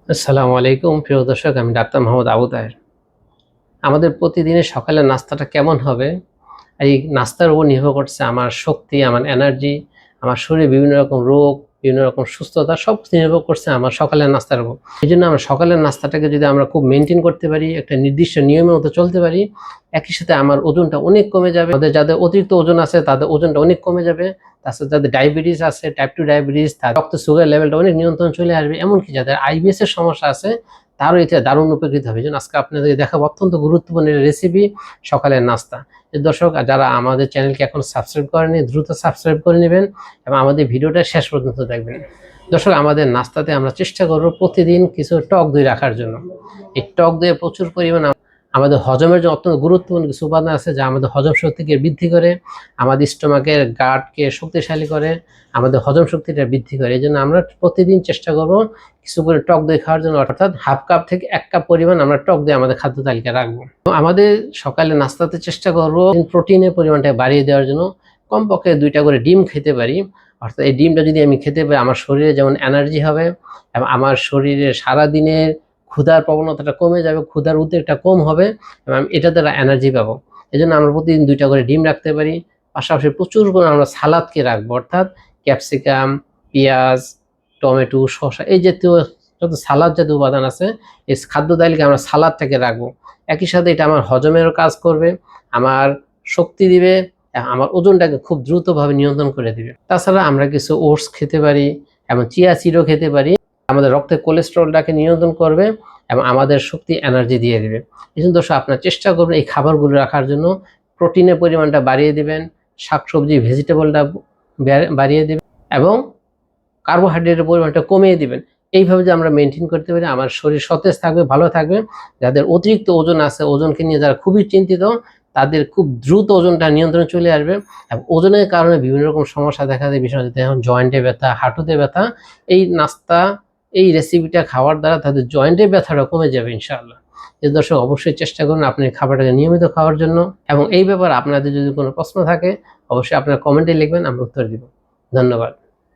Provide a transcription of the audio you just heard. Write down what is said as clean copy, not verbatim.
আসসালামু আলাইকুম প্রিয় দর্শক, আমি ডাক্তার মোহাম্মদ আবু তাহের। আমাদের প্রতিদিনের সকালের নাস্তাটা কেমন হবে, এই নাস্তার উপর নির্ভর করছে আমার শক্তি, আমার এনার্জি, আমার শরীরে বিভিন্ন রকম রোগ, বিভিন্ন রকম সুস্থতা সব কিছু নির্ভর করছে আমার সকালের নাস্তার উপর। এই জন্য আমরা সকালের নাস্তাটাকে যদি আমরা খুব মেনটেন করতে পারি, একটা নির্দিষ্ট নিয়মের মতো চলতে পারি, একই সাথে আমার ওজনটা অনেক কমে যাবে। যাদের অতিরিক্ত ওজন আছে তাদের ওজনটা অনেক কমে যাবে। তাছাড়া যাদের ডায়াবেটিস আছে, টাইপ 2 ডায়াবেটিস, তার রক্ত সুগার লেভেলটা অনেক নিয়ন্ত্রণ চলে আসবে। এমনকি যাদের আইবিএস এর সমস্যা আছে তারও এতে দারুণ উপকৃত হবে। এই জন্য আজকে আপনাদেরকে দেখাবো অত্যন্ত গুরুত্বপূর্ণ রেসিপি, সকালের নাস্তা। দর্শক, যারা আমাদের চ্যানেলকে এখন সাবস্ক্রাইব করেনি দ্রুত সাবস্ক্রাইব করে নেবেন এবং আমাদের ভিডিওটা শেষ পর্যন্ত দেখবেন। দর্শক, আমাদের নাস্তাতে আমরা চেষ্টা করব প্রতিদিন কিছু টক দই রাখার জন্য। এই টক দইয়ে প্রচুর পরিমাণ আমাদের হজমের জন্য অত্যন্ত গুরুত্বপূর্ণ কিছু উপাদান আছে, যা আমাদের হজম শক্তিকে বৃদ্ধি করে, আমাদের স্টোমাকের গাটকে শক্তিশালী করে, আমাদের হজম শক্তিটা বৃদ্ধি করে। এই জন্য আমরা প্রতিদিন চেষ্টা করব কিছু করে টক দই খাওয়ার জন্য, অর্থাৎ হাফ কাপ থেকে 1 কাপ পরিমাণ আমরা টক দই আমাদের খাদ্য তালিকায় রাখবো। আমাদের সকালে নাস্তাতে চেষ্টা করব প্রোটিনের পরিমাণটা বাড়িয়ে দেওয়ার জন্য কমপক্ষে 2টা করে ডিম খেতে পারি। অর্থাৎ এই ডিমটা যদি আমি খেতে পারি, আমার শরীরে যেমন এনার্জি হবে এবং আমার শরীরে সারাদিনের ক্ষুধার প্রবণতাটা কমে যাবে, ক্ষুধার উদ্বেগটা কম হবে এবং আমি এটা দ্বারা এনার্জি পাবো। এই জন্য আমরা প্রতিদিন 2টা করে ডিম রাখতে পারি। পাশাপাশি প্রচুর করে আমরা সালাদকে রাখবো, অর্থাৎ ক্যাপসিকাম, পেঁয়াজ, টমেটো, শসা, এই জাতীয় যত সালাদ জাতীয় উপাদান আছে এই খাদ্য তালিকায় আমরা সালাদটাকে রাখবো। একই সাথে এটা আমার হজমেরও কাজ করবে, আমার শক্তি দিবে, আমার ওজনটাকে খুব দ্রুতভাবে নিয়ন্ত্রণ করে দিবে। তাছাড়া আমরা কিছু ওটস খেতে পারি এবং চিয়া সিডও খেতে পারি, আমাদের রক্তের কোলেস্টেরলটাকে নিয়ন্ত্রণ করবে এবং আমাদের শক্তি এনার্জি দিয়ে দিবে। এই জন্য দর্শক, আপনার চেষ্টা করবেন এই খাবারগুলো রাখার জন্য। প্রোটিনের পরিমাণটা বাড়িয়ে দিবেন, শাকসবজি ভেজিটেবলটা বাড়িয়ে দিবেন এবং কার্বোহাইড্রেটের পরিমাণটা কমিয়ে দিবেন। এইভাবে যে আমরা মেনটেন করতে পারি, আমার শরীর সতেজ থাকবে, ভালো থাকবে। যাদের অতিরিক্ত ওজন আছে, ওজনকে নিয়ে যারা খুবই চিন্তিত, তাদের খুব দ্রুত ওজনটা নিয়ন্ত্রণে চলে আসবে এবং ওজনের কারণে বিভিন্ন রকম সমস্যা দেখা যায়, বিশেষ করে যেমন জয়েন্টে ব্যথা, হাঁটুতে ব্যথা। এই নাস্তা, এই রেসিপিটা খাওয়ার দ্বারা তাদের জয়েন্টের ব্যথাটা কমে যাবে ইনশাআল্লাহ। এই দর্শক, অবশ্যই চেষ্টা করুন আপনি খাবারটাকে নিয়মিত খাওয়ার জন্য এবং এই ব্যাপারে আপনাদের যদি কোনো প্রশ্ন থাকে অবশ্যই আপনারা কমেন্টে লিখবেন, আমরা উত্তর দিব। ধন্যবাদ।